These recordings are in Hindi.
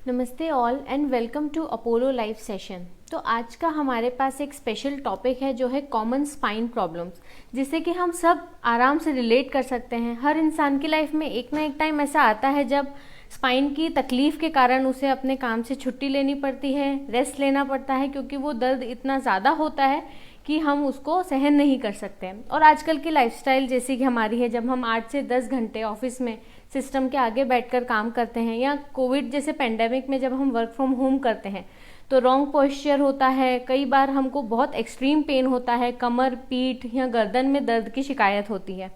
नमस्ते all and welcome to Apollo live session. तो आज का हमारे पास एक स्पेशल टॉपिक है जो है कॉमन स्पाइन प्रॉब्लम्स, जिससे कि हम सब आराम से रिलेट कर सकते हैं। हर इंसान की लाइफ में एक ना एक टाइम ऐसा आता है जब स्पाइन की तकलीफ के कारण उसे अपने काम से छुट्टी लेनी पड़ती है, रेस्ट लेना पड़ता है, क्योंकि वो दर्द इतना ज़्यादा होता है कि हम उसको सहन नहीं कर सकते। और आजकल की लाइफस्टाइल जैसी कि हमारी है, जब हम 8 से 10 घंटे ऑफिस में सिस्टम के आगे बैठकर काम करते हैं, या कोविड जैसे पेंडेमिक में जब हम वर्क फ्रॉम होम करते हैं तो रॉन्ग पोस्चर होता है। कई बार हमको बहुत एक्सट्रीम पेन होता है, कमर, पीठ या गर्दन में दर्द की शिकायत होती है,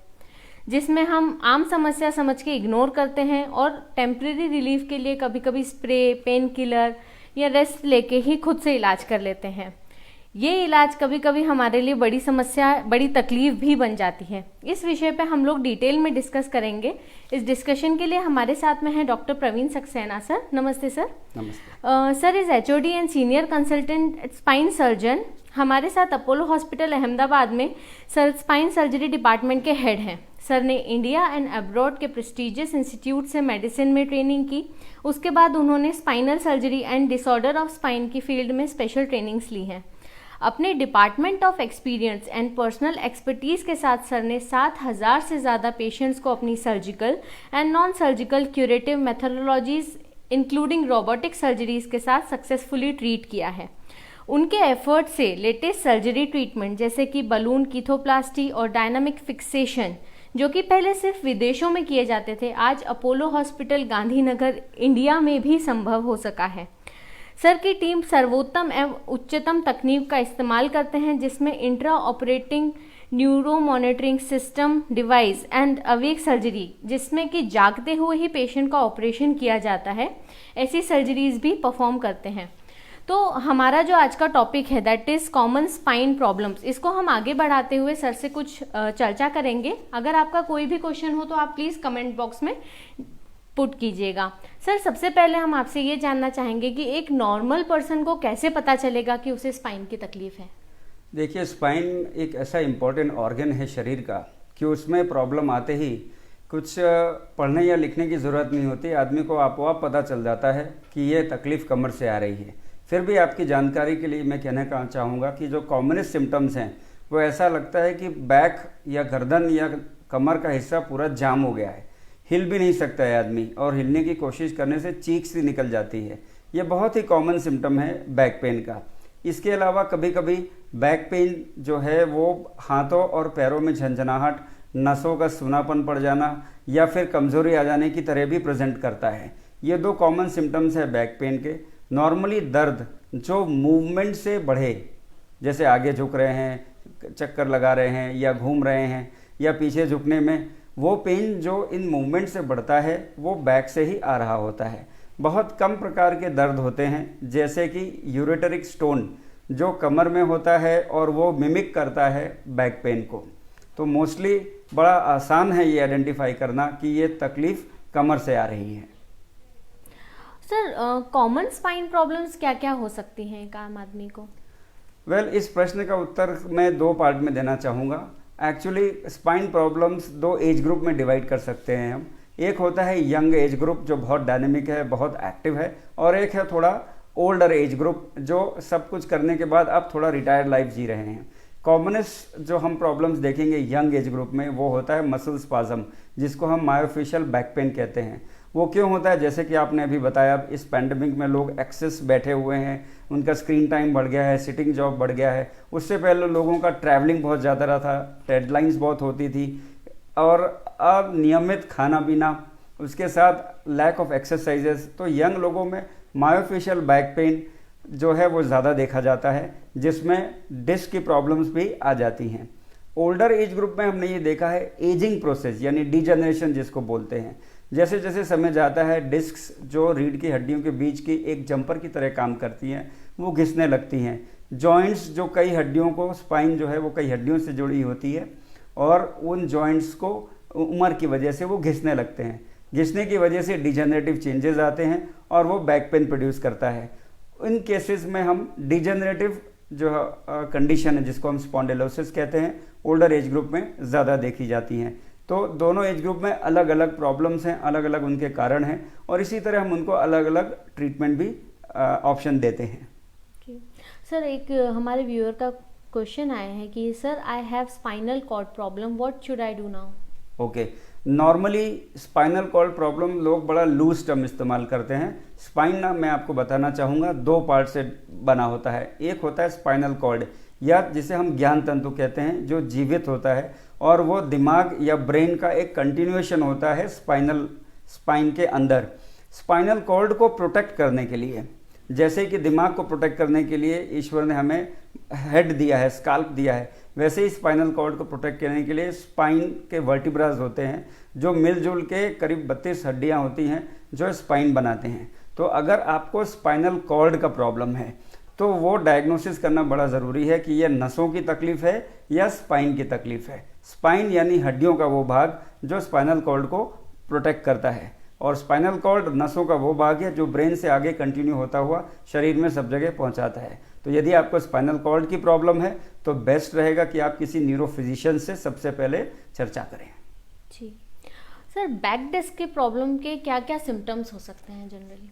जिसमें हम आम समस्या समझ के इग्नोर करते हैं और टेम्परेरी रिलीफ के लिए कभी कभी स्प्रे, पेन किलर या रेस्ट लेके ही खुद से इलाज कर लेते हैं। ये इलाज कभी कभी हमारे लिए बड़ी समस्या, बड़ी तकलीफ भी बन जाती है। इस विषय पे हम लोग डिटेल में डिस्कस करेंगे। इस डिस्कशन के लिए हमारे साथ में है डॉक्टर प्रवीण सक्सेना सर। नमस्ते सर। नमस्ते। Sir is HOD and senior consultant spine surgeon. हमारे साथ अपोलो हॉस्पिटल अहमदाबाद में सर स्पाइन सर्जरी डिपार्टमेंट के हेड हैं। सर ने इंडिया एंड अब्रॉड के प्रेस्टिजियस इंस्टीट्यूट से मेडिसिन में ट्रेनिंग की। उसके बाद उन्होंने spinal surgery and disorder of spine की फील्ड में स्पेशल ट्रेनिंग्स ली हैं। अपने department of experience and personal expertise के साथ सर ने 7,000 से ज़्यादा पेशेंट्स को अपनी surgical and non surgical curative methodologies including robotic surgeries के साथ सक्सेसफुली ट्रीट किया है। उनके एफर्ट से लेटेस्ट सर्जरी ट्रीटमेंट जैसे कि बलून कीथोप्लास्टी और डायनामिक फिक्सेशन, जो कि पहले सिर्फ विदेशों में किए जाते थे, आज अपोलो हॉस्पिटल गांधीनगर इंडिया में भी संभव हो सका है। सर की टीम सर्वोत्तम एवं उच्चतम तकनीक का इस्तेमाल करते हैं, जिसमें intra operating neuro monitoring system device and awake surgery, जिसमें कि जागते हुए ही पेशेंट का ऑपरेशन किया जाता है, ऐसी सर्जरीज भी परफॉर्म करते हैं। तो हमारा जो आज का टॉपिक है that is common spine problems, इसको हम आगे बढ़ाते हुए सर से कुछ चर्चा करेंगे। अगर आपका कोई भी क्वेश्चन हो तो आप प्लीज़ कमेंट बॉक्स में पुट कीजिएगा। सर सबसे पहले हम आपसे ये जानना चाहेंगे कि एक नॉर्मल पर्सन को कैसे पता चलेगा कि उसे स्पाइन की तकलीफ है। देखिए, स्पाइन एक ऐसा इम्पोर्टेंट ऑर्गन है शरीर का कि उसमें प्रॉब्लम आते ही कुछ पढ़ने या लिखने की ज़रूरत नहीं होती, आदमी को आपो आप पता चल जाता है कि ये तकलीफ़ कमर से आ रही है। फिर भी आपकी जानकारी के लिए मैं कहना चाहूँगा कि जो कॉमनेस्ट सिम्टम्स हैं वो ऐसा लगता है कि बैक या गर्दन या कमर का हिस्सा पूरा जाम हो गया है, हिल भी नहीं सकता है आदमी, और हिलने की कोशिश करने से चीख सी निकल जाती है। ये बहुत ही कॉमन सिम्टम है बैक पेन का। इसके अलावा कभी कभी बैक पेन जो है वो हाथों और पैरों में झंझनाहट, नसों का सूनापन पड़ जाना या फिर कमज़ोरी आ जाने की तरह भी प्रेजेंट करता है। ये 2 कॉमन सिम्टम्स है बैक पेन के। नॉर्मली दर्द जो मूवमेंट से बढ़े, जैसे आगे झुक रहे हैं, चक्कर लगा रहे हैं या घूम रहे हैं या पीछे झुकने में, वो पेन जो इन मूवमेंट से बढ़ता है वो बैक से ही आ रहा होता है। बहुत कम प्रकार के दर्द होते हैं, जैसे कि यूरेटरिक स्टोन जो कमर में होता है और वो मिमिक करता है बैक पेन को। तो मोस्टली बड़ा आसान है ये आइडेंटिफाई करना कि ये तकलीफ़ कमर से आ रही है। सर कॉमन स्पाइन प्रॉब्लम्स क्या क्या हो सकती हैं एक आम आदमी को? इस प्रश्न का उत्तर मैं 2 पार्ट में देना चाहूँगा। Actually spine problems 2 age group में डिवाइड कर सकते हैं हम। एक होता है यंग एज ग्रुप जो बहुत डायनेमिक है, बहुत एक्टिव है, और एक है थोड़ा ओल्डर एज ग्रुप जो सब कुछ करने के बाद अब थोड़ा रिटायर्ड लाइफ जी रहे हैं। कॉमनेस्ट जो हम प्रॉब्लम्स देखेंगे यंग एज ग्रुप में वो होता है मसल स्पाज्म, जिसको हम मायोफेशियल बैक पेन कहते हैं। वो क्यों होता है? जैसे कि आपने अभी बताया, इस पैंडेमिक में लोग एक्सेस बैठे हुए हैं, उनका स्क्रीन टाइम बढ़ गया है, सिटिंग जॉब बढ़ गया है। उससे पहले लोगों का ट्रैवलिंग बहुत ज़्यादा रहा था, डेडलाइंस बहुत होती थी, और अब नियमित खाना पीना, उसके साथ लैक ऑफ एक्सरसाइजेस, तो यंग लोगों में मायोफेशियल बैक पेन जो है वो ज़्यादा देखा जाता है, जिसमें डिस्क की प्रॉब्लम्स भी आ जाती हैं। ओल्डर एज ग्रुप में हमने ये देखा है एजिंग प्रोसेस यानी डिजनरेशन जिसको बोलते हैं। जैसे जैसे समय जाता है डिस्क्स जो रीढ़ की हड्डियों के बीच की एक जंपर की तरह काम करती हैं वो घिसने लगती हैं। जॉइंट्स जो कई हड्डियों को, स्पाइन जो है वो कई हड्डियों से जुड़ी होती है, और उन जॉइंट्स को उम्र की वजह से वो घिसने लगते हैं। घिसने की वजह से डिजनरेटिव चेंजेस आते हैं और वो बैक पेन प्रोड्यूस करता है। इन केसेस में हम डिजनरेटिव जो कंडीशन है जिसको हम स्पॉन्डिलोसिस कहते हैं, ओल्डर एज ग्रुप में ज़्यादा देखी जाती हैं। तो दोनों एज ग्रुप में अलग अलग प्रॉब्लम्स हैं, अलग अलग उनके कारण हैं, और इसी तरह हम उनको अलग अलग ट्रीटमेंट भी ऑप्शन देते हैं। सर, एक हमारे व्यूअर का क्वेश्चन आया है कि sir I have spinal cord problem, what should I do now? Okay, normally spinal cord problem लोग बड़ा लूज टर्म इस्तेमाल करते हैं। स्पाइन ना, मैं आपको बताना चाहूँगा, दो पार्ट से बना होता है। एक होता है स्पाइनल कॉर्ड, या जिसे हम ज्ञान तंतु कहते हैं, जो जीवित होता है, और वो दिमाग या ब्रेन का एक कंटिन्यूएशन होता है स्पाइन के अंदर। स्पाइनल कॉर्ड को प्रोटेक्ट करने के लिए, जैसे कि दिमाग को प्रोटेक्ट करने के लिए ईश्वर ने हमें हेड दिया है, स्काल्प दिया है, वैसे ही स्पाइनल कॉर्ड को प्रोटेक्ट करने के लिए स्पाइन के वर्टिब्रास होते हैं, जो मिलजुल के करीब 32 हड्डियां होती हैं जो स्पाइन बनाते हैं। तो अगर आपको स्पाइनल कॉर्ड का प्रॉब्लम है तो वो डायग्नोसिस करना बड़ा ज़रूरी है कि यह नसों की तकलीफ़ है या स्पाइन की तकलीफ़ है। स्पाइन यानी हड्डियों का वो भाग जो स्पाइनल कॉर्ड को प्रोटेक्ट करता है, और स्पाइनल कॉर्ड नसों का वो भाग है जो ब्रेन से आगे कंटिन्यू होता हुआ शरीर में सब जगह पहुंचाता है। तो यदि आपको स्पाइनल कॉर्ड की प्रॉब्लम है तो बेस्ट रहेगा कि आप किसी न्यूरो फिजिशियन से सबसे पहले चर्चा करें। जी सर, बैक डिस्क के प्रॉब्लम के क्या क्या सिम्टम्स हो सकते हैं जनरली?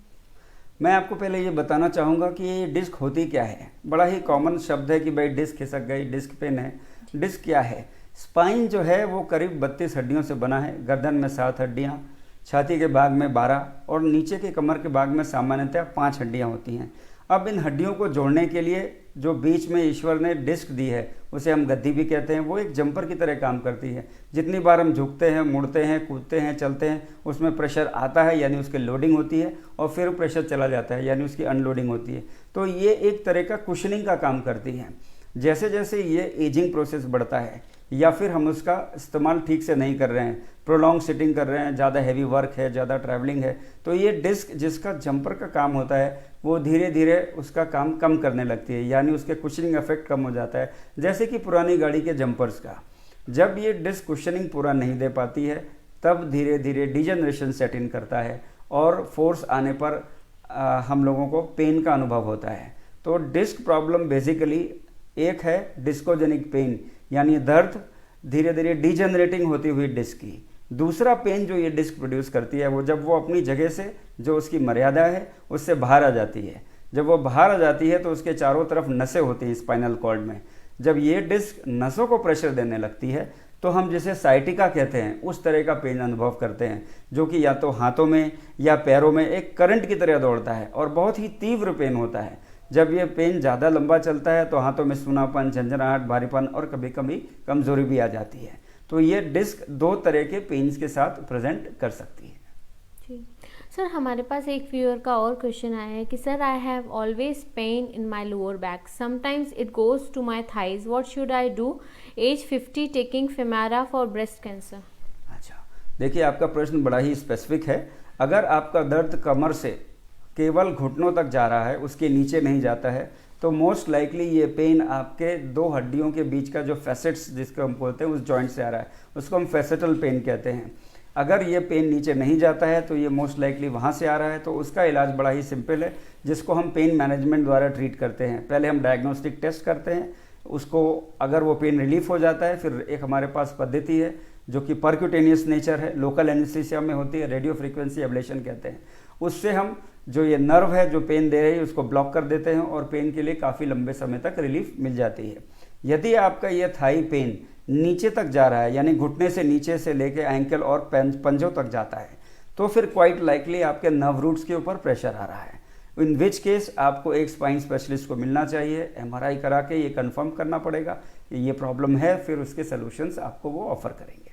मैं आपको पहले ये बताना चाहूँगा कि ये डिस्क होती क्या है। बड़ा ही कॉमन शब्द है कि भाई डिस्क खिसक गई, डिस्क पेन है। डिस्क क्या है? स्पाइन जो है वो करीब 32 हड्डियों से बना है। गर्दन में 7 हड्डियाँ, छाती के भाग में 12 और नीचे के कमर के भाग में सामान्यतः 5 हड्डियाँ होती हैं। अब इन हड्डियों को जोड़ने के लिए जो बीच में ईश्वर ने डिस्क दी है, उसे हम गद्दी भी कहते हैं, वो एक जंपर की तरह काम करती है। जितनी बार हम झुकते हैं, मुड़ते हैं, कूदते हैं, चलते हैं, उसमें प्रेशर आता है यानी उसकी लोडिंग होती है, और फिर प्रेशर चला जाता है यानी उसकी अनलोडिंग होती है। तो ये एक तरह का कुशनिंग का काम करती है। जैसे जैसे ये एजिंग प्रोसेस बढ़ता है या फिर हम उसका इस्तेमाल ठीक से नहीं कर रहे हैं, प्रोलॉन्ग सिटिंग कर रहे हैं, ज़्यादा हैवी वर्क है, ज़्यादा ट्रैवलिंग है, तो ये डिस्क जिसका जंपर का काम होता है वो धीरे धीरे उसका काम कम करने लगती है, यानी उसके कुशनिंग इफेक्ट कम हो जाता है। जैसे कि पुरानी गाड़ी के जंपर्स का, जब ये डिस्क कुशनिंग पूरा नहीं दे पाती है तब धीरे धीरे डिजनरेशन सेट इन करता है और फोर्स आने पर हम लोगों को पेन का अनुभव होता है। तो डिस्क प्रॉब्लम बेसिकली एक है डिस्कोजेनिक पेन, यानी दर्द धीरे धीरे डिजनरेटिंग होती हुई डिस्क की। दूसरा पेन जो ये डिस्क प्रोड्यूस करती है वो जब वो अपनी जगह से, जो उसकी मर्यादा है, उससे बाहर आ जाती है। जब वो बाहर आ जाती है तो उसके चारों तरफ नसें होती हैं स्पाइनल कॉर्ड में। जब ये डिस्क नसों को प्रेशर देने लगती है तो हम जिसे साइटिका कहते हैं उस तरह का पेन अनुभव करते हैं, जो कि या तो हाथों में या पैरों में एक करंट की तरह दौड़ता है और बहुत ही तीव्र पेन होता है। जब ये पेन ज़्यादा लंबा चलता है तो हाथों में सूनापन, झंझनाहट, भारीपन और कभी कभी कमजोरी भी आ जाती है। तो ये डिस्क 2 तरह के पेन्स के साथ प्रेजेंट कर सकती है। जी सर, हमारे पास एक व्यूअर का और क्वेश्चन आया है कि sir I have always pain in my lower back, sometimes it goes to my thighs, what should I do? Age 50, taking Femara for breast cancer. अच्छा, देखिए आपका प्रश्न बड़ा ही स्पेसिफिक है। अगर आपका दर्द कमर से केवल घुटनों तक जा रहा है, उसके नीचे नहीं जाता है, तो मोस्ट लाइकली ये पेन आपके 2 हड्डियों के बीच का जो फैसेट्स जिसको हम बोलते हैं उस जॉइंट से आ रहा है, उसको हम फैसेटल पेन कहते हैं। अगर ये पेन नीचे नहीं जाता है तो ये मोस्ट लाइकली वहाँ से आ रहा है। तो उसका इलाज बड़ा ही सिंपल है, जिसको हम पेन मैनेजमेंट द्वारा ट्रीट करते हैं। पहले हम डायग्नोस्टिक टेस्ट करते हैं, उसको अगर वो पेन रिलीफ हो जाता है, फिर एक हमारे पास पद्धति है जो कि परक्यूटेनियस नेचर है, लोकल एनेस्थीसिया में होती है, रेडियो फ्रीक्वेंसी एब्लेशन कहते हैं। उससे हम जो ये नर्व है जो पेन दे रही है उसको ब्लॉक कर देते हैं और पेन के लिए काफ़ी लंबे समय तक रिलीफ मिल जाती है। यदि आपका ये थाई पेन नीचे तक जा रहा है, यानी घुटने से नीचे से लेके एंकल और पंजों तक जाता है, तो फिर क्वाइट लाइकली आपके नर्व रूट्स के ऊपर प्रेशर आ रहा है। इन विच केस आपको एक स्पाइन स्पेशलिस्ट को मिलना चाहिए, MRI करा के ये कंफर्म करना पड़ेगा कि ये प्रॉब्लम है, फिर उसके सॉल्यूशंस आपको वो ऑफर करेंगे।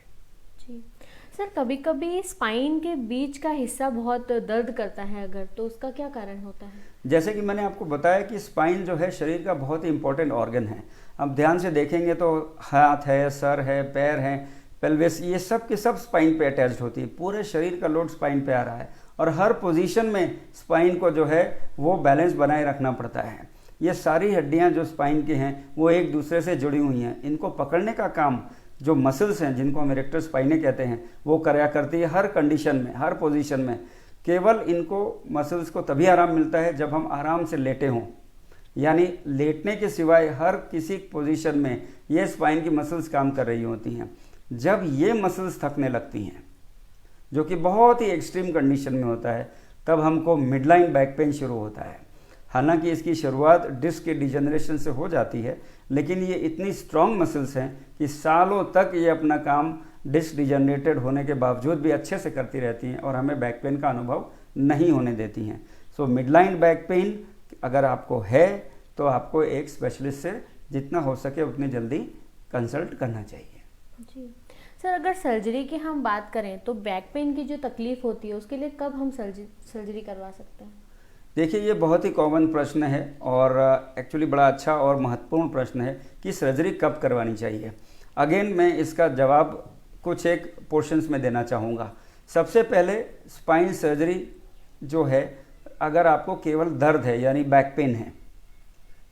जी सर, कभी कभी स्पाइन के बीच का हिस्सा बहुत दर्द करता है अगर, तो उसका क्या कारण होता है? जैसे कि मैंने आपको बताया कि स्पाइन जो है शरीर का बहुत ही इंपॉर्टेंट ऑर्गन है। अब ध्यान से देखेंगे तो हाथ है, सर है, पैर है, पेल्विस, ये सब के सब स्पाइन पे अटैच्ड होती है। पूरे शरीर का लोड स्पाइन पे आ रहा है और हर पोजीशन में स्पाइन को जो है वो बैलेंस बनाए रखना पड़ता है। ये सारी हड्डियां जो स्पाइन की हैं वो एक दूसरे से जुड़ी हुई हैं। इनको पकड़ने का काम जो मसल्स हैं, जिनको हम इरेक्टर स्पाइने कहते हैं, वो कराया करती है हर कंडीशन में, हर पोजीशन में। केवल इनको मसल्स को तभी आराम मिलता है जब हम आराम से लेटे हों, यानी लेटने के सिवाय हर किसी पोजीशन में ये स्पाइन की मसल्स काम कर रही होती हैं। जब ये मसल्स थकने लगती हैं, जो कि बहुत ही एक्सट्रीम कंडीशन में होता है, तब हमको मिडलाइन बैक पेन शुरू होता है। हालांकि इसकी शुरुआत डिस्क के डिजनरेशन से हो जाती है, लेकिन ये इतनी स्ट्रॉन्ग मसल्स हैं कि सालों तक ये अपना काम डिस्क डिजनरेटेड होने के बावजूद भी अच्छे से करती रहती हैं और हमें बैक पेन का अनुभव नहीं होने देती हैं। सो मिडलाइन बैक पेन अगर आपको है तो आपको एक स्पेशलिस्ट से जितना हो सके उतनी जल्दी कंसल्ट करना चाहिए। जी सर, अगर सर्जरी की हम बात करें तो बैक पेन की जो तकलीफ होती है उसके लिए कब हम सर्जरी करवा सकते हैं? देखिए, ये बहुत ही कॉमन प्रश्न है और एक्चुअली बड़ा अच्छा और महत्वपूर्ण प्रश्न है कि सर्जरी कब करवानी चाहिए। अगेन मैं इसका जवाब कुछ एक पोर्शंस में देना चाहूँगा। सबसे पहले स्पाइन सर्जरी जो है, अगर आपको केवल दर्द है यानी बैक पेन है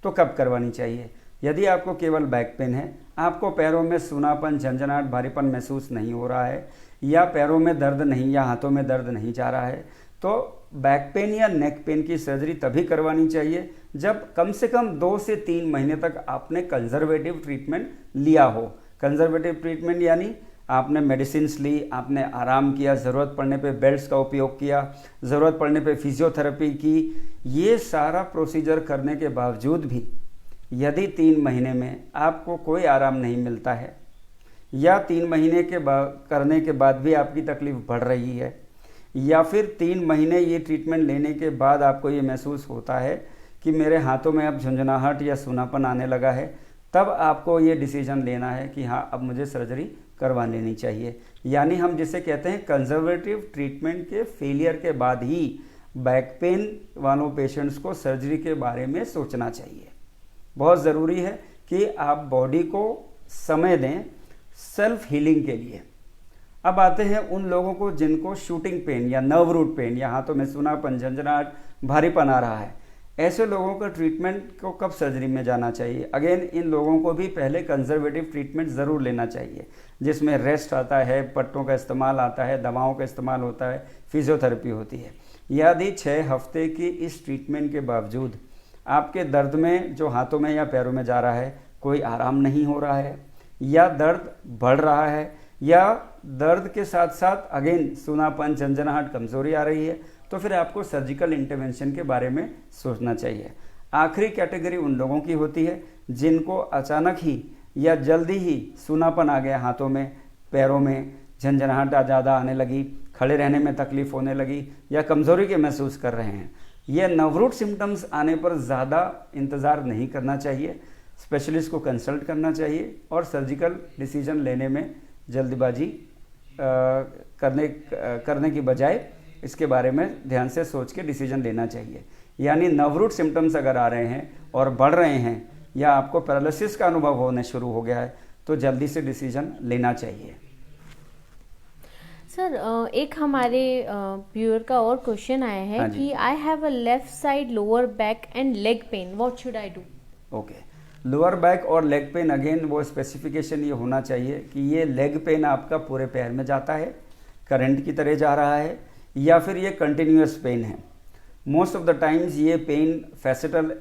तो कब करवानी चाहिए। यदि आपको केवल बैक पेन है, आपको पैरों में सूनापन, झंझनाहट, भारीपन महसूस नहीं हो रहा है, या पैरों में दर्द नहीं या हाथों में दर्द नहीं जा रहा है, तो बैक पेन या नेक पेन की सर्जरी तभी करवानी चाहिए जब कम से कम 2 से 3 महीने तक आपने कंजर्वेटिव ट्रीटमेंट लिया हो। कंजर्वेटिव ट्रीटमेंट यानी आपने मेडिसिन्स ली, आपने आराम किया, ज़रूरत पड़ने पे बेल्ट्स का उपयोग किया, ज़रूरत पड़ने पे फिजियोथेरेपी की। ये सारा प्रोसीजर करने के बावजूद भी यदि 3 महीने में आपको कोई आराम नहीं मिलता है, या 3 महीने के करने के बाद भी आपकी तकलीफ़ बढ़ रही है, या फिर 3 महीने ये ट्रीटमेंट लेने के बाद आपको ये महसूस होता है कि मेरे हाथों में अब झुंझुनाहट या सूनापन आने लगा है, तब आपको ये डिसीजन लेना है कि हाँ, अब मुझे सर्जरी करवा लेनी चाहिए। यानी हम जिसे कहते हैं कंजर्वेटिव ट्रीटमेंट के फेलियर के बाद ही बैक पेन वालों पेशेंट्स को सर्जरी के बारे में सोचना चाहिए। बहुत ज़रूरी है कि आप बॉडी को समय दें सेल्फ हीलिंग के लिए। अब आते हैं उन लोगों को जिनको शूटिंग पेन या नर्व रूट पेन या हाथों में सूनापन, झंझनाहट, भारीपन आ रहा है। ऐसे लोगों का ट्रीटमेंट को कब सर्जरी में जाना चाहिए। अगेन इन लोगों को भी पहले कंजर्वेटिव ट्रीटमेंट ज़रूर लेना चाहिए, जिसमें रेस्ट आता है, पट्टों का इस्तेमाल आता है, दवाओं का इस्तेमाल होता है, फिजियोथेरेपी होती है। यदि 6 हफ्ते की इस ट्रीटमेंट के बावजूद आपके दर्द में जो हाथों में या पैरों में जा रहा है कोई आराम नहीं हो रहा है, या दर्द बढ़ रहा है, या दर्द के साथ साथ अगेन सूनापन, झंझनाहट, कमजोरी आ रही है, तो फिर आपको सर्जिकल इंटरवेंशन के बारे में सोचना चाहिए। आखिरी कैटेगरी उन लोगों की होती है जिनको अचानक ही या जल्दी ही सूनापन आ गया, हाथों में, पैरों में झंझनाहट ज़्यादा आने लगी, खड़े रहने में तकलीफ होने लगी, या कमज़ोरी के महसूस कर रहे हैं। ये नर्व सिम्टम्स आने पर ज़्यादा इंतज़ार नहीं करना चाहिए, स्पेशलिस्ट को कंसल्ट करना चाहिए और सर्जिकल डिसीजन लेने में जल्दबाजी करने की बजाय इसके बारे में ध्यान से सोच के डिसीजन लेना चाहिए। यानी नर्व सिम्टम्स अगर आ रहे हैं और बढ़ रहे हैं, या आपको पैरालिसिस का अनुभव होने शुरू हो गया है, तो जल्दी से डिसीजन लेना चाहिए। सर, एक हमारे व्यूअर का और क्वेश्चन आया है कि I have a left side lower back and leg pain, what should I do? Okay, lower back और लेग पेन, अगेन वो स्पेसिफिकेशन ये होना चाहिए कि ये लेग पेन आपका पूरे पैर में जाता है, करंट की तरह जा रहा है, या फिर ये कंटिन्यूअस पेन है। मोस्ट ऑफ द टाइम्स ये पेन फैसेटल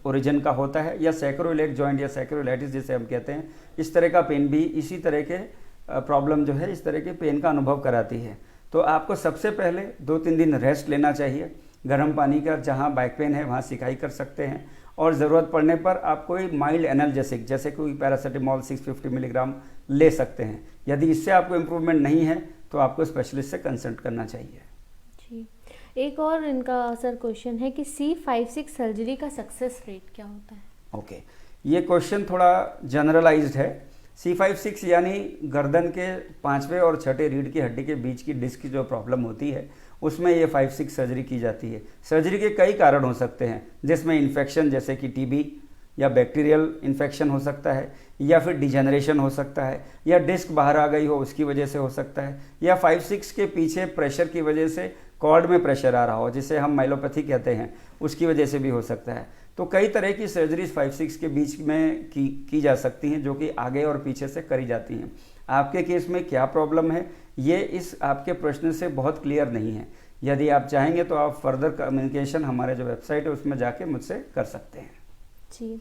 ओरिजिन का होता है, या सैक्रोइलेट जॉइंट या सैक्रोइलाइटिस जिसे हम कहते हैं, इस तरह का पेन भी इसी तरह के प्रॉब्लम जो है, इस तरह के पेन का अनुभव कराती है। तो आपको सबसे पहले 2-3 दिन रेस्ट लेना चाहिए। गर्म पानी का जहाँ बैक पेन है वहाँ सिकाई कर सकते हैं, और ज़रूरत पड़ने पर आप कोई माइल्ड एनाल्जेसिक जैसे कोई पैरासीटामोल 650 मिलीग्राम ले सकते हैं। यदि इससे आपको इम्प्रूवमेंट नहीं है तो आपको स्पेशलिस्ट से कंसल्ट करना चाहिए। जी, एक और इनका सर क्वेश्चन है कि C5-6 सर्जरी का सक्सेस रेट क्या होता है? ओके, ये क्वेश्चन थोड़ा जनरलाइज्ड है। C5-6 यानी गर्दन के 5वें और 6ठे रीढ़ की हड्डी के बीच की डिस्क की जो प्रॉब्लम होती है, उसमें ये 5-6 सर्जरी की जाती है। सर्जरी के कई कारण हो सकते हैं, जिसमें इन्फेक्शन जैसे कि टीबी या बैक्टीरियल इन्फेक्शन हो सकता है, या फिर डिजेनरेशन हो सकता है, या डिस्क बाहर आ गई हो उसकी वजह से हो सकता है, या 5-6 के पीछे प्रेशर की वजह से कॉर्ड में प्रेशर आ रहा हो, जिसे हम माइलोपैथी कहते हैं, उसकी वजह से भी हो सकता है। तो कई तरह की सर्जरीज 5-6 के बीच में की जा सकती हैं, जो कि आगे और पीछे से करी जाती हैं। आपके केस में क्या प्रॉब्लम है, ये इस आपके प्रश्न से बहुत क्लियर नहीं है। यदि आप चाहेंगे तो आप फर्दर कम्युनिकेशन हमारे जो वेबसाइट है उसमें जाके मुझसे कर सकते हैं। जी,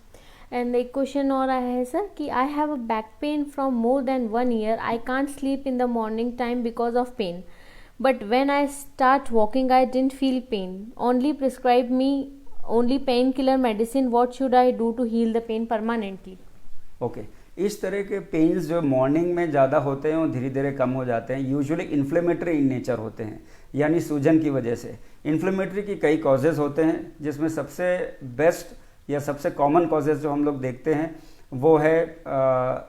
एंड एक क्वेश्चन और आया है सर कि I have a back pain from more than 1 year. I can't sleep in the morning time because of pain, but when I start walking I didn't feel pain. Only prescribe me only painkiller medicine. What should I do to heal the pain permanently? Okay इस तरह के पेन्स जो मॉर्निंग में ज़्यादा होते हैं और धीरे धीरे कम हो जाते हैं, यूजुअली इन्फ्लेमेटरी इन नेचर होते हैं, यानी सूजन की वजह से. इन्फ्लेमेटरी की कई कॉजेज़ होते हैं, जिसमें सबसे बेस्ट या सबसे कॉमन कॉजेज़ जो हम लोग देखते हैं वो है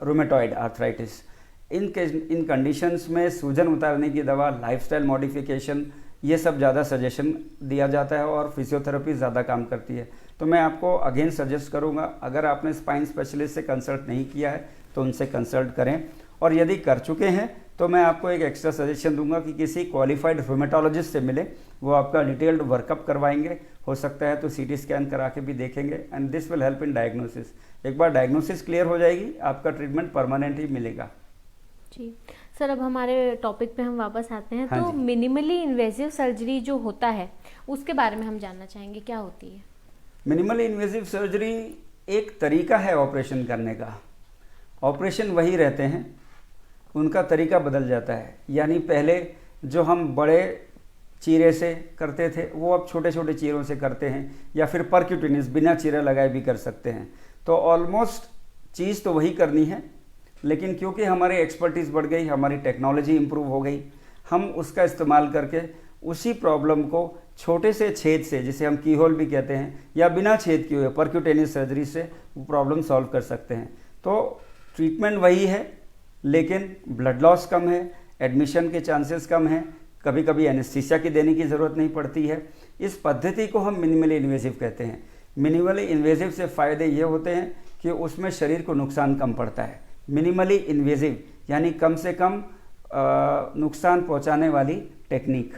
रूमेटॉइड आर्थराइटिस. इन कंडीशंस में सूजन उतारने की दवा, लाइफस्टाइल मॉडिफिकेशन, ये सब ज़्यादा सजेशन दिया जाता है और फिजियोथेरेपी ज़्यादा काम करती है. तो मैं आपको अगेन सजेस्ट करूँगा, अगर आपने स्पाइन स्पेशलिस्ट से कंसल्ट नहीं किया है तो उनसे कंसल्ट करें, और यदि कर चुके हैं तो मैं आपको एक एक्स्ट्रा सजेशन दूंगा कि किसी क्वालिफाइड रूमेटोलॉजिस्ट से मिले. वो आपका डिटेल्ड वर्कअप करवाएंगे, हो सकता है तो सीटी स्कैन करा के भी देखेंगे, and this will help in diagnosis. एक बार डायग्नोसिस क्लियर हो जाएगी, आपका ट्रीटमेंट परमानेंट ही मिलेगा. जी सर, अब हमारे टॉपिक पे हम वापस आते हैं. हाँ तो जी. मिनिमली इन्वेसिव सर्जरी जो होता है उसके बारे में हम जानना चाहेंगे, क्या होती है? मिनिमली इन्वेसिव सर्जरी एक तरीका है ऑपरेशन करने का. ऑपरेशन वही रहते हैं, उनका तरीका बदल जाता है. यानी पहले जो हम बड़े चीरे से करते थे वो अब छोटे छोटे चीरों से करते हैं, या फिर परक्यूटेनियस बिना चीरा लगाए भी कर सकते हैं. तो ऑलमोस्ट चीज़ तो वही करनी है, लेकिन क्योंकि हमारी एक्सपर्टीज़ बढ़ गई, हमारी टेक्नोलॉजी इम्प्रूव हो गई, हम उसका इस्तेमाल करके उसी प्रॉब्लम को छोटे से छेद से, जिसे हम की होल भी कहते हैं, या बिना छेद किए हुए परक्यूटेनियस सर्जरी से वो प्रॉब्लम सॉल्व कर सकते हैं. तो ट्रीटमेंट वही है, लेकिन ब्लड लॉस कम है, एडमिशन के चांसेस कम हैं, कभी कभी एनेस्थीसिया की देने की ज़रूरत नहीं पड़ती है. इस पद्धति को हम मिनिमली इन्वेसिव कहते हैं. मिनिमली इन्वेसिव से फ़ायदे ये होते हैं कि उसमें शरीर को नुकसान कम पड़ता है. मिनिमली इन्वेसिव यानी कम से कम नुकसान पहुंचाने वाली technique.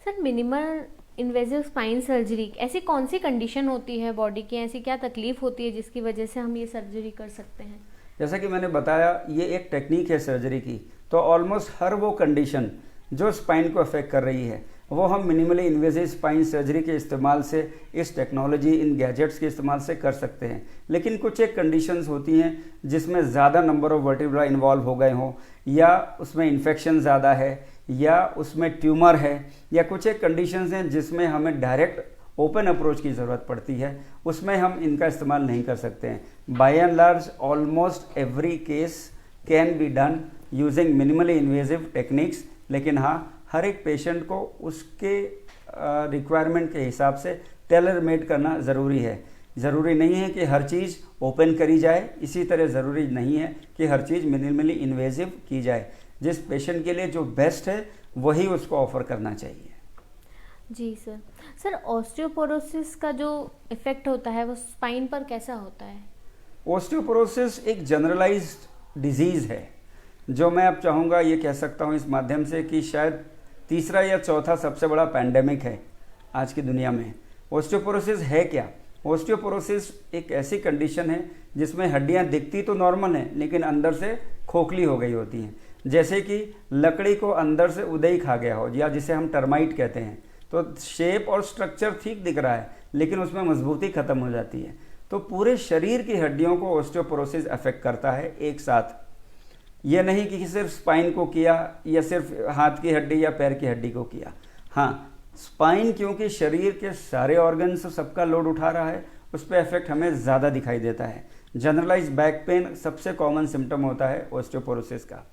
Sir, minimal invasive spine surgery ऐसी कौन सी कंडीशन होती है बॉडी की, ऐसी क्या तकलीफ होती है जिसकी वजह से हम ये सर्जरी कर सकते हैं? जैसा कि मैंने बताया, ये एक टेक्निक है सर्जरी की. तो ऑलमोस्ट हर वो कंडीशन जो स्पाइन को अफेक्ट कर रही है वो हम मिनिमली इन्वेसिव स्पाइन सर्जरी के इस्तेमाल से, इस टेक्नोलॉजी, इन गैजेट्स के इस्तेमाल से कर सकते हैं. लेकिन कुछ एक कंडीशंस होती हैं जिसमें ज़्यादा नंबर ऑफ वर्टिब्रा इन्वॉल्व हो गए हों, या उसमें इन्फेक्शन ज़्यादा है, या उसमें ट्यूमर है, या कुछ एक कंडीशंस हैं जिसमें हमें डायरेक्ट ओपन अप्रोच की ज़रूरत पड़ती है, उसमें हम इनका इस्तेमाल नहीं कर सकते हैं. By and large almost every case can be done using minimally invasive techniques. लेकिन हाँ, हर एक पेशेंट को उसके रिक्वायरमेंट के हिसाब से टेलर मेड करना ज़रूरी है. ज़रूरी नहीं है कि हर चीज़ ओपन करी जाए, इसी तरह ज़रूरी नहीं है कि हर चीज़ मिनिमली इन्वेसिव की जाए. जिस पेशेंट के लिए जो बेस्ट है वही उसको ऑफर करना चाहिए. जी सर. सर, ऑस्टियोपोरोसिस का जो इफ़ेक्ट होता है वो स्पाइन पर कैसा होता है? ऑस्टियोपोरोसिस एक जनरलाइज्ड डिजीज़ है, जो मैं अब चाहूँगा ये कह सकता हूँ इस माध्यम से कि शायद तीसरा या चौथा सबसे बड़ा पैंडेमिक है आज की दुनिया में. ऑस्टियोपोरोसिस है क्या? ऑस्टियोपोरोसिस एक ऐसी कंडीशन है जिसमें हड्डियां दिखती तो नॉर्मल हैं, लेकिन अंदर से खोखली हो गई होती हैं. जैसे कि लकड़ी को अंदर से उदय खा गया हो, या जिसे हम टर्माइट कहते हैं. तो शेप और स्ट्रक्चर ठीक दिख रहा है, लेकिन उसमें मजबूती खत्म हो जाती है. तो पूरे शरीर की हड्डियों को ऑस्टियोपोरोसिस अफेक्ट करता है एक साथ. ये नहीं कि सिर्फ स्पाइन को किया, या सिर्फ हाथ की हड्डी या पैर की हड्डी को किया. हाँ, स्पाइन क्योंकि शरीर के सारे ऑर्गन्स सबका लोड उठा रहा है, उस पर इफेक्ट हमें ज़्यादा दिखाई देता है. जनरलाइज बैक पेन सबसे कॉमन सिम्टम होता है ऑस्टियोपोरोसिस का.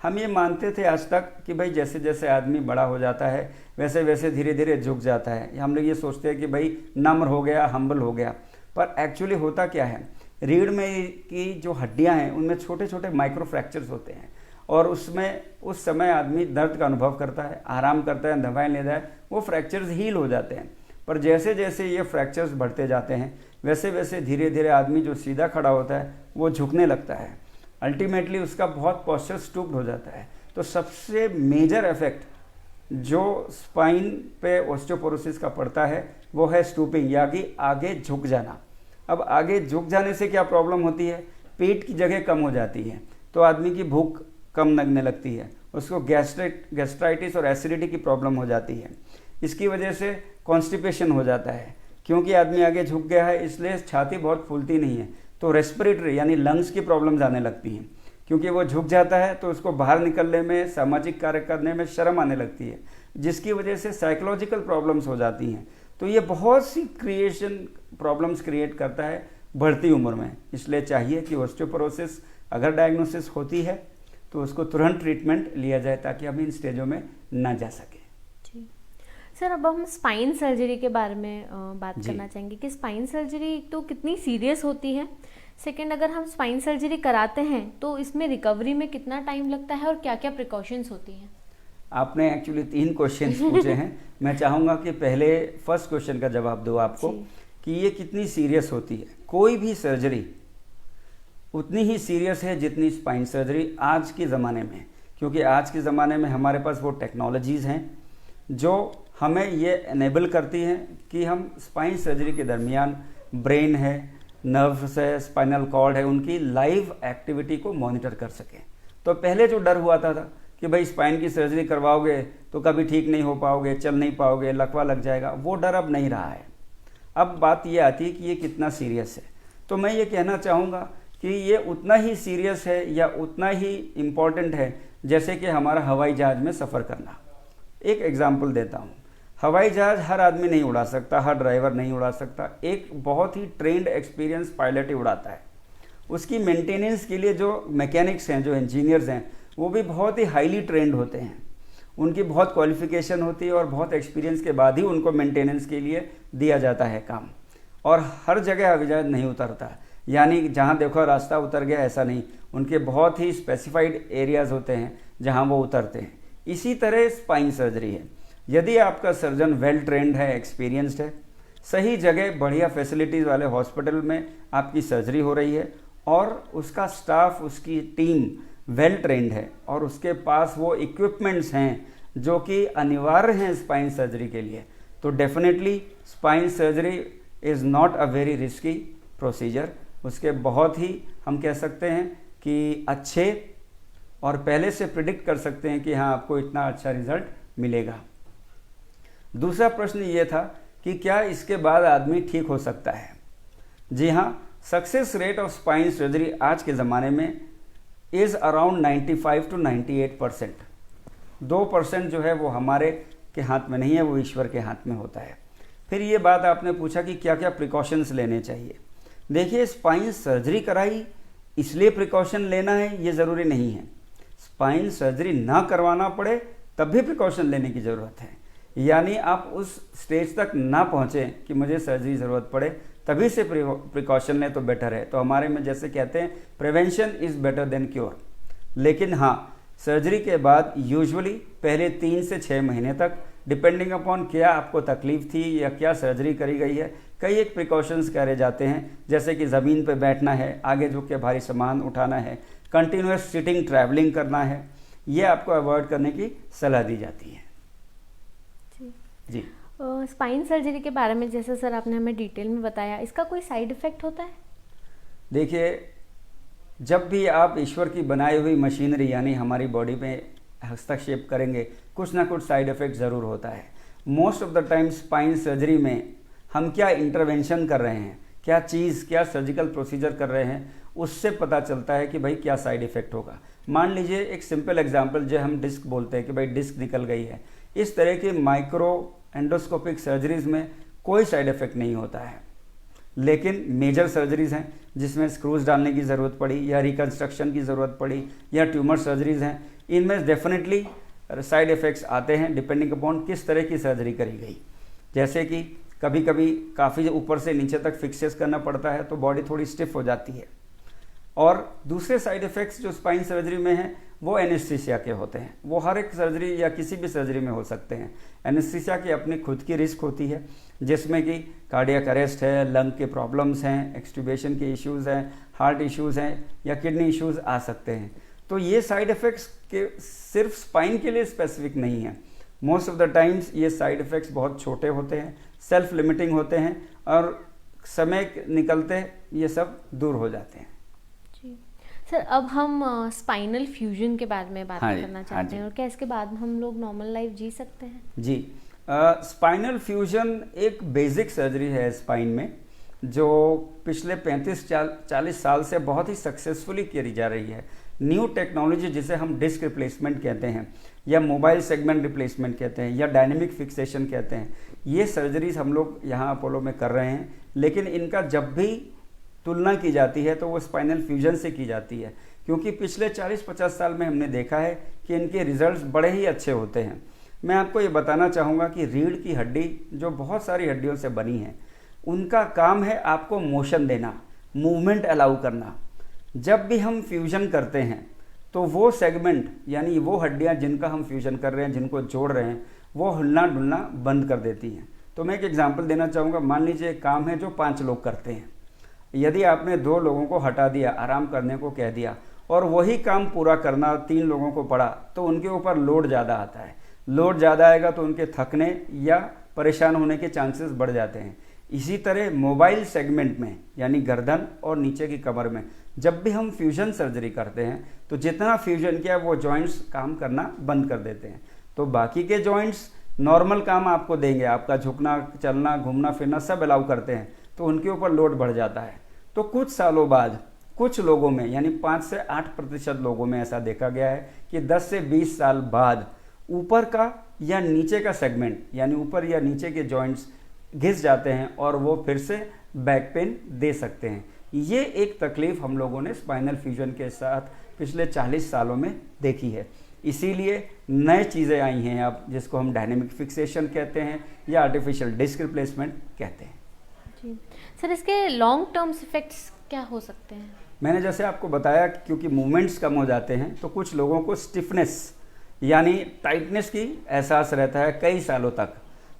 हम ये मानते थे आज तक कि भाई जैसे जैसे आदमी बड़ा हो जाता है वैसे वैसे धीरे धीरे झुक जाता है. हम लोग ये सोचते हैं कि भाई नम्र हो गया, हम्बल हो गया. पर एक्चुअली होता क्या है, रीढ़ में की जो हड्डियां हैं उनमें छोटे छोटे माइक्रो फ्रैक्चर्स होते हैं, और उसमें उस समय आदमी दर्द का अनुभव करता है, आराम करता है, दवाएं लेता है, वो फ्रैक्चर्स हील हो जाते हैं. पर जैसे जैसे ये फ्रैक्चर्स बढ़ते जाते हैं वैसे वैसे धीरे धीरे आदमी जो सीधा खड़ा होता है वो झुकने लगता है. अल्टीमेटली उसका बहुत पोस्चर स्टूप्ड हो जाता है. तो सबसे मेजर इफेक्ट जो स्पाइन पे ऑस्टियोपोरोसिस का पड़ता है वो है स्टूपिंग, या कि आगे झुक जाना. अब आगे झुक जाने से क्या प्रॉब्लम होती है, पेट की जगह कम हो जाती है, तो आदमी की भूख कम लगने लगती है, उसको गैस्ट्राइटिस और एसिडिटी की प्रॉब्लम हो जाती है. इसकी वजह से कॉन्स्टिपेशन हो जाता है, क्योंकि आदमी आगे झुक गया है इसलिए छाती बहुत फूलती नहीं है, तो रेस्पिरेटरी यानी लंग्स की प्रॉब्लम्स आने लगती हैं। क्योंकि वो झुक जाता है तो उसको बाहर निकलने में, सामाजिक कार्य करने में शर्म आने लगती है, जिसकी वजह से साइकोलॉजिकल प्रॉब्लम्स हो जाती हैं। तो ये बहुत सी प्रॉब्लम्स क्रिएट करता है बढ़ती उम्र में। इसलिए चाहिए कि ऑस्टियोपोरोसिस अगर डायग्नोसिस होती है तो उसको तुरंत ट्रीटमेंट लिया जाए ताकि हम इन स्टेजों में ना जा सके। जी सर, अब हम स्पाइन सर्जरी के बारे में बात करना चाहेंगे कि स्पाइन सर्जरी तो कितनी सीरियस होती है। सेकंड, अगर हम स्पाइन सर्जरी कराते हैं तो इसमें रिकवरी में कितना टाइम लगता है और क्या क्या प्रिकॉशंस होती हैं? आपने एक्चुअली 3 क्वेश्चंस पूछे हैं। मैं चाहूँगा कि पहले फर्स्ट क्वेश्चन का जवाब दो आपको कि ये कितनी सीरियस होती है। कोई भी सर्जरी उतनी ही सीरियस है जितनी स्पाइन सर्जरी आज के ज़माने में, क्योंकि आज के ज़माने में हमारे पास वो टेक्नोलॉजीज़ हैं जो हमें ये एनेबल करती हैं कि हम स्पाइन सर्जरी के दरमियान ब्रेन है, नर्व्स है, स्पाइनल कॉर्ड है, उनकी लाइव एक्टिविटी को मॉनिटर कर सकें। तो पहले जो डर हुआ था कि भाई स्पाइन की सर्जरी करवाओगे तो कभी ठीक नहीं हो पाओगे, चल नहीं पाओगे, लकवा लग जाएगा, वो डर अब नहीं रहा है। अब बात ये आती है कि ये कितना सीरियस है। तो मैं ये कहना चाहूँगा कि ये उतना ही सीरियस है या उतना ही इम्पॉर्टेंट है जैसे कि हमारा हवाई जहाज़ में सफ़र करना। एक एग्जाम्पल देता हूँ। हवाई जहाज़ हर आदमी नहीं उड़ा सकता, हर ड्राइवर नहीं उड़ा सकता। एक बहुत ही ट्रेंड एक्सपीरियंस पायलट ही उड़ाता है। उसकी मेंटेनेंस के लिए जो मैकेनिक्स हैं, जो इंजीनियर्स हैं, वो भी बहुत ही हाईली ट्रेंड होते हैं। उनकी बहुत क्वालिफिकेशन होती है और बहुत एक्सपीरियंस के बाद ही उनको मेंटेनेंस के लिए दिया जाता है काम। और हर जगह हवाई जहाज़ नहीं उतरता, यानी जहाँ देखो रास्ता उतर गया, ऐसा नहीं। उनके बहुत ही स्पेसिफाइड एरियाज़ होते हैं जहाँ वो उतरते हैं। इसी तरह स्पाइन सर्जरी है। यदि आपका सर्जन वेल ट्रेंड है, एक्सपीरियंस्ड है, सही जगह बढ़िया फैसिलिटीज़ वाले हॉस्पिटल में आपकी सर्जरी हो रही है और उसका स्टाफ, उसकी टीम वेल ट्रेंड है और उसके पास वो इक्विपमेंट्स हैं जो कि अनिवार्य हैं स्पाइन सर्जरी के लिए, तो definitely spine surgery is not a very risky procedure. उसके बहुत ही हम कह सकते हैं कि अच्छे और पहले से प्रिडिक्ट कर सकते हैं कि हाँ आपको इतना अच्छा रिजल्ट मिलेगा। दूसरा प्रश्न ये था कि क्या इसके बाद आदमी ठीक हो सकता है। जी हाँ, success rate of spine surgery आज के ज़माने में इज़ अराउंड 95 to 98%। 2% जो है वो हमारे के हाथ में नहीं है, वो ईश्वर के हाथ में होता है। फिर ये बात आपने पूछा कि क्या क्या प्रिकॉशंस लेने चाहिए। देखिए, स्पाइन सर्जरी कराई इसलिए प्रिकॉशन लेना है ये ज़रूरी नहीं है। स्पाइन सर्जरी ना करवाना पड़े तब भी प्रिकॉशन लेने की ज़रूरत है। यानी आप उस स्टेज तक ना पहुँचें कि मुझे सर्जरी ज़रूरत पड़े, तभी से प्रिकॉशन लें तो बेटर है। तो हमारे में जैसे कहते हैं prevention is better than cure. लेकिन हाँ, सर्जरी के बाद यूजुअली पहले 3 से 6 महीने तक, डिपेंडिंग अपॉन क्या आपको तकलीफ थी या क्या सर्जरी करी गई है, कई एक प्रिकॉशंस करे जाते हैं। जैसे कि ज़मीन पर बैठना है, आगे झुक के भारी सामान उठाना है, कंटिन्यूस सिटिंग ट्रैवलिंग करना है, ये आपको अवॉइड करने की सलाह दी जाती है। जी स्पाइन सर्जरी के बारे में जैसे सर आपने हमें डिटेल में बताया, इसका कोई साइड इफ़ेक्ट होता है? देखिए, जब भी आप ईश्वर की बनाई हुई मशीनरी यानी हमारी बॉडी में हस्तक्षेप करेंगे, कुछ ना कुछ साइड इफ़ेक्ट ज़रूर होता है। Most of the time spine surgery में हम क्या इंटरवेंशन कर रहे हैं, क्या चीज़, क्या सर्जिकल प्रोसीजर कर रहे हैं, उससे पता चलता है कि भाई क्या साइड इफ़ेक्ट होगा। मान लीजिए एक सिंपल एग्जांपल, जो हम डिस्क बोलते हैं कि भाई डिस्क निकल गई है, इस तरह की माइक्रो एंडोस्कोपिक सर्जरीज़ में कोई साइड इफ़ेक्ट नहीं होता है। लेकिन मेजर सर्जरीज़ हैं जिसमें स्क्रूज डालने की ज़रूरत पड़ी या रिकन्स्ट्रक्शन की ज़रूरत पड़ी या ट्यूमर सर्जरीज़ हैं, इनमें डेफिनेटली साइड इफ़ेक्ट्स आते हैं डिपेंडिंग अपॉन किस तरह की सर्जरी करी गई। जैसे कि कभी कभी काफ़ी ऊपर से नीचे तक फिक्सेस करना पड़ता है तो बॉडी थोड़ी स्टिफ हो जाती है। और दूसरे साइड इफ़ेक्ट्स जो स्पाइन सर्जरी में हैं वो एनेस्थीसिया के होते हैं। वो हर एक सर्जरी या किसी भी सर्जरी में हो सकते हैं। एनेस्थीसिया की अपनी खुद की रिस्क होती है, जिसमें कि कार्डियक अरेस्ट है, लंग के प्रॉब्लम्स हैं, एक्सट्यूबेशन के इश्यूज़ हैं, हार्ट इश्यूज़ हैं या किडनी इश्यूज़ आ सकते हैं। तो ये साइड इफ़ेक्ट्स के सिर्फ स्पाइन के लिए स्पेसिफिक नहीं है। मोस्ट ऑफ द टाइम्स ये साइड इफ़ेक्ट्स बहुत छोटे होते हैं, सेल्फ लिमिटिंग होते हैं और समय निकलते ये सब दूर हो जाते हैं। जी सर, अब हम स्पाइनल फ्यूजन के बारे में बात करना चाहते हैं और क्या इसके बाद हम लोग नॉर्मल लाइफ जी सकते हैं? जी, स्पाइनल फ्यूजन एक बेसिक सर्जरी है स्पाइन में, जो पिछले 35-40 साल से बहुत ही सक्सेसफुली करी जा रही है। न्यू टेक्नोलॉजी जिसे हम डिस्क रिप्लेसमेंट कहते हैं, या मोबाइल सेगमेंट रिप्लेसमेंट कहते हैं, या डायनेमिक फिक्सेशन कहते हैं, ये सर्जरीज हम लोग यहाँ अपोलो में कर रहे हैं। लेकिन इनका जब भी तुलना की जाती है तो वो स्पाइनल फ्यूजन से की जाती है, क्योंकि पिछले 40-50 साल में हमने देखा है कि इनके रिजल्ट्स बड़े ही अच्छे होते हैं। मैं आपको ये बताना चाहूँगा कि रीढ़ की हड्डी जो बहुत सारी हड्डियों से बनी है, उनका काम है आपको मोशन देना, मूवमेंट अलाउ करना। जब भी हम फ्यूजन करते हैं तो वो सेगमेंट यानी वो हड्डियाँ जिनका हम फ्यूजन कर रहे हैं, जिनको जोड़ रहे हैं, वो हिलना डुलना बंद कर देती हैं। तो मैं एक एग्जांपल देना चाहूँगा। मान लीजिए एक काम है जो 5 लोग करते हैं। यदि आपने 2 लोगों को हटा दिया, आराम करने को कह दिया, और वही काम पूरा करना 3 लोगों को पड़ा, तो उनके ऊपर लोड ज़्यादा आता है। लोड ज़्यादा आएगा तो उनके थकने या परेशान होने के चांसेस बढ़ जाते हैं। इसी तरह मोबाइल सेगमेंट में यानी गर्दन और नीचे की कमर में जब भी हम फ्यूजन सर्जरी करते हैं तो जितना फ्यूजन किया वो जॉइंट्स काम करना बंद कर देते हैं, तो बाकी के जॉइंट्स नॉर्मल काम आपको देंगे। आपका झुकना, चलना, घूमना फिरना सब अलाउ करते हैं, तो उनके ऊपर लोड बढ़ जाता है। तो कुछ सालों बाद कुछ लोगों में यानी 5 से 8% लोगों में ऐसा देखा गया है कि 10 से 20 साल बाद ऊपर का या नीचे का सेगमेंट यानी ऊपर या नीचे के जॉइंट्स घिस जाते हैं और वो फिर से बैक पेन दे सकते हैं। ये एक तकलीफ हम लोगों ने स्पाइनल फ्यूजन के साथ पिछले 40 सालों में देखी है। इसीलिए नए चीज़ें आई हैं अब, जिसको हम डायनेमिक फिक्सेशन कहते हैं या आर्टिफिशियल डिस्क रिप्लेसमेंट कहते हैं। जी सर, इसके लॉन्ग टर्म्स इफेक्ट्स क्या हो सकते हैं? मैंने जैसे आपको बताया कि क्योंकि मूवमेंट्स कम हो जाते हैं तो कुछ लोगों को स्टिफनेस यानी टाइटनेस की एहसास रहता है कई सालों तक।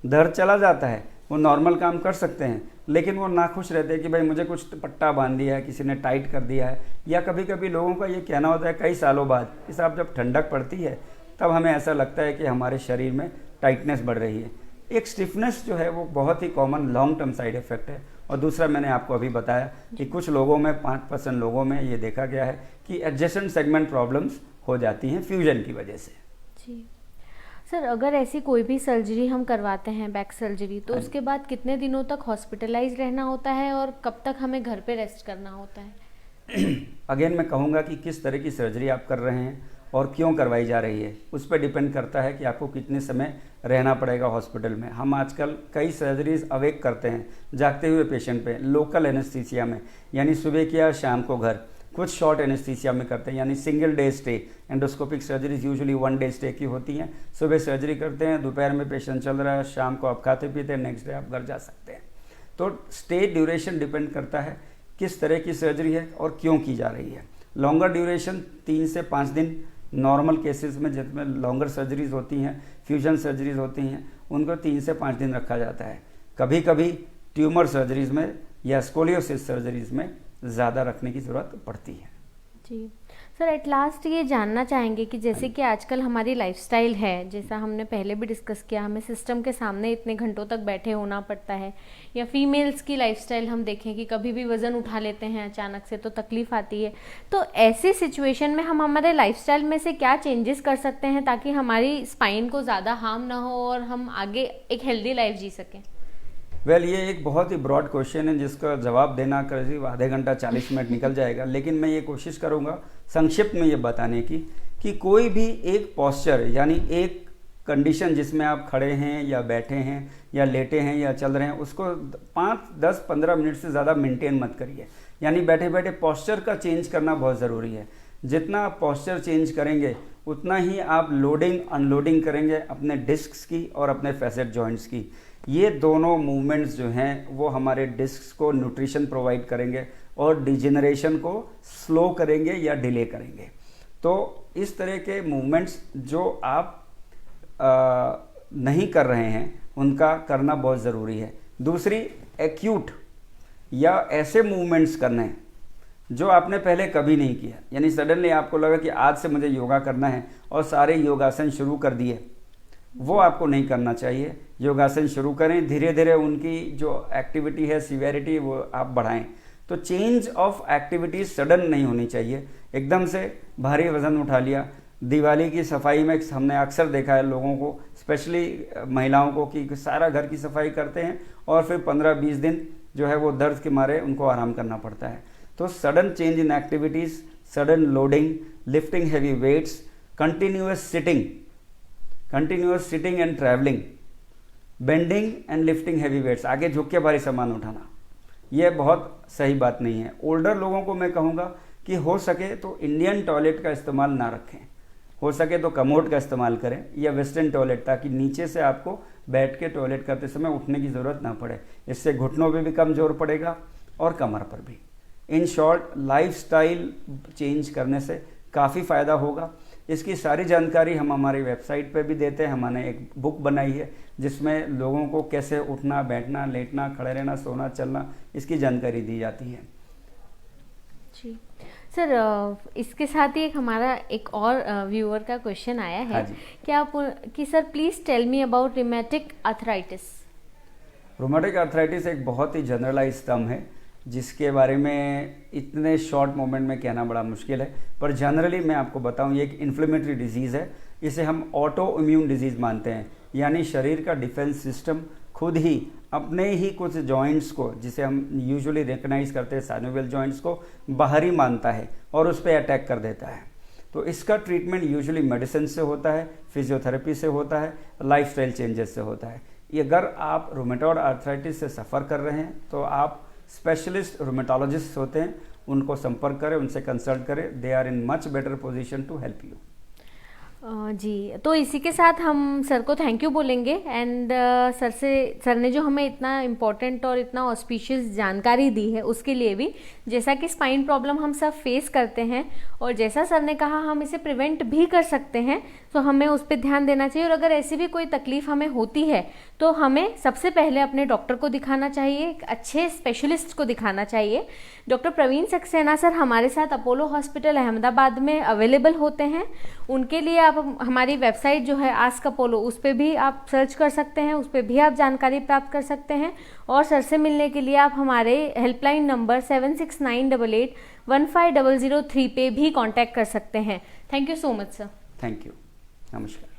दर्द चला जाता है, वो नॉर्मल काम कर सकते हैं, लेकिन वो नाखुश रहते हैं कि भाई मुझे कुछ पट्टा बांध दिया है, किसी ने टाइट कर दिया है। या कभी कभी लोगों का ये कहना होता है कई सालों बाद कि साहब जब ठंडक पड़ती है तब हमें ऐसा लगता है कि हमारे शरीर में टाइटनेस बढ़ रही है। एक स्टिफनेस जो है वो बहुत ही common long term side effect है। और दूसरा मैंने आपको अभी बताया कि कुछ लोगों में 5% लोगों में ये देखा गया है कि एडजेसेंट सेगमेंट प्रॉब्लम्स हो जाती हैं फ्यूजन की वजह से। जी सर, अगर ऐसी कोई भी सर्जरी हम करवाते हैं बैक सर्जरी, तो उसके बाद कितने दिनों तक हॉस्पिटलाइज रहना होता है और कब तक हमें घर पे रेस्ट करना होता है? अगेन मैं कहूँगा कि किस तरह की सर्जरी आप कर रहे हैं और क्यों करवाई जा रही है, उस पर डिपेंड करता है कि आपको कितने समय रहना पड़ेगा हॉस्पिटल में। हम आजकल कई सर्जरीज अवेक करते हैं जागते हुए पेशेंट पे, लोकल एनेस्थीसिया में, यानी सुबह किया शाम को घर। कुछ शॉर्ट एनेस्थीसिया में करते हैं यानी single day stay. Endoscopic surgeries usually 1 day stay की होती हैं। सुबह सर्जरी करते हैं, दोपहर में पेशेंट चल रहा है, शाम को आप खाते पीते हैं, नेक्स्ट डे आप घर जा सकते हैं। तो स्टे ड्यूरेशन डिपेंड करता है किस तरह की सर्जरी है और क्यों की जा रही है। लॉन्गर ड्यूरेशन 3 से 5 दिन नॉर्मल केसेस में, जिसमें लॉन्गर सर्जरीज होती हैं, फ्यूजन सर्जरीज होती हैं, उनको 3 से 5 दिन रखा जाता है। कभी कभी ट्यूमर सर्जरीज में या स्कोलियोसिस सर्जरीज में ज़्यादा रखने की ज़रूरत पड़ती है। जी सर, एट लास्ट ये जानना चाहेंगे कि जैसे कि आजकल हमारी लाइफस्टाइल है, जैसा हमने पहले भी डिस्कस किया, हमें सिस्टम के सामने इतने घंटों तक बैठे होना पड़ता है, या फीमेल्स की लाइफस्टाइल हम देखें कि कभी भी वज़न उठा लेते हैं अचानक से तो तकलीफ़ आती है। तो ऐसी सिचुएशन में हम हमारे लाइफस्टाइल में से क्या चेंजेस कर सकते हैं ताकि हमारी स्पाइन को ज़्यादा हार्म ना हो और हम आगे एक हेल्दी लाइफ जी सकें? वेल, ये एक बहुत ही ब्रॉड क्वेश्चन है जिसका जवाब देना करीब आधे घंटा 40 मिनट निकल जाएगा, लेकिन मैं ये कोशिश करूँगा संक्षिप्त में ये बताने की कि कोई भी एक पोस्चर यानी एक कंडीशन जिसमें आप खड़े हैं या बैठे हैं या लेटे हैं या चल रहे हैं, उसको 5, 10, 15 मिनट से ज़्यादा मेंटेन मत करिए। यानी बैठे बैठे पोस्चर का चेंज करना बहुत ज़रूरी है। जितना आप पोस्चर चेंज करेंगे उतना ही आप लोडिंग अनलोडिंग करेंगे अपने डिस्क्स की और अपने फैसेट जॉइंट्स की। ये दोनों मूवमेंट्स जो हैं वो हमारे डिस्क्स को न्यूट्रिशन प्रोवाइड करेंगे और डिजेनरेशन को स्लो करेंगे या डिले करेंगे। तो इस तरह के मूवमेंट्स जो आप नहीं कर रहे हैं उनका करना बहुत ज़रूरी है। दूसरी, एक्यूट या ऐसे मूवमेंट्स करने जो आपने पहले कभी नहीं किया, यानी सडनली आपको लगा कि आज से मुझे योगा करना है और सारे योगासन शुरू कर दिए, वो आपको नहीं करना चाहिए। योगासन शुरू करें, धीरे धीरे उनकी जो एक्टिविटी है सीवियरिटी वो आप बढ़ाएं। तो चेंज ऑफ एक्टिविटी सडन नहीं होनी चाहिए। एकदम से भारी वजन उठा लिया, दिवाली की सफाई में हमने अक्सर देखा है लोगों को स्पेशली महिलाओं को कि सारा घर की सफाई करते हैं और फिर 15-20 दिन जो है वो दर्द के मारे उनको आराम करना पड़ता है। तो sudden change in activities, sudden loading, lifting heavy weights, continuous sitting and travelling, bending and lifting heavy weights, आगे झुक के भारी सामान उठाना, यह बहुत सही बात नहीं है। ओल्डर लोगों को मैं कहूँगा कि हो सके तो इंडियन टॉयलेट का इस्तेमाल ना रखें, हो सके तो कमोड का इस्तेमाल करें या वेस्टर्न टॉयलेट, ताकि नीचे से आपको बैठ के टॉयलेट करते समय उठने की ज़रूरत ना पड़े। इससे घुटनों पे भी कम जोर पड़ेगा और कमर पर भी। इन शॉर्ट, लाइफस्टाइल चेंज करने से काफ़ी फ़ायदा होगा। इसकी सारी जानकारी हम हमारी वेबसाइट पे भी देते हैं। हमने एक बुक बनाई है जिसमें लोगों को कैसे उठना, बैठना, लेटना, खड़े रहना, सोना, चलना, इसकी जानकारी दी जाती है। जी सर, इसके साथ ही हमारा एक और व्यूअर का क्वेश्चन आया है। हाँ जी। कि sir please tell me about rheumatic arthritis. Rheumatic arthritis एक बहुत ही जनरलाइज टर्म है जिसके बारे में इतने शॉर्ट मोमेंट में कहना बड़ा मुश्किल है, पर जनरली मैं आपको बताऊं, ये एक इन्फ्लेमेटरी डिजीज़ है। इसे हम ऑटो इम्यून डिजीज़ मानते हैं, यानी शरीर का डिफेंस सिस्टम खुद ही अपने ही कुछ जॉइंट्स को, जिसे हम यूजुअली रिकग्नाइज करते हैं साइनोवियल जॉइंट्स को, बाहरी मानता है और उस पर अटैक कर देता है। तो इसका ट्रीटमेंट यूजुअली मेडिसिन से होता है, फिजियोथेरेपी से होता है, लाइफस्टाइल चेंजेस से होता है। अगर आप रोमेटॉइड आर्थराइटिस से सफ़र कर रहे हैं तो आप स्पेशलिस्ट रोमेटोलॉजिस्ट होते हैं, उनको संपर्क करें, उनसे कंसल्ट करें। They are in much better position to help you. जी, तो इसी के साथ हम सर को थैंक यू बोलेंगे। एंड सर ने जो हमें इतना इम्पोर्टेंट और इतना ऑस्पिशियस जानकारी दी है उसके लिए भी। जैसा कि स्पाइन प्रॉब्लम हम सब फेस करते हैं और जैसा सर ने कहा हम इसे प्रिवेंट भी कर सकते हैं, तो हमें उस पर ध्यान देना चाहिए। और अगर ऐसी भी कोई तकलीफ हमें होती है तो हमें सबसे पहले अपने डॉक्टर को दिखाना चाहिए, एक अच्छे स्पेशलिस्ट को दिखाना चाहिए। डॉक्टर प्रवीण सक्सेना सर हमारे साथ अपोलो हॉस्पिटल अहमदाबाद में अवेलेबल होते हैं। उनके लिए आप हमारी वेबसाइट जो है आस्क अपोलो, उस पर भी आप सर्च कर सकते हैं, उस पर भी आप जानकारी प्राप्त कर सकते हैं। और सर से मिलने के लिए आप हमारे हेल्पलाइन नंबर 7698815003 पे भी कांटेक्ट कर सकते हैं। Thank you so much sir. Thank you, नमस्कार।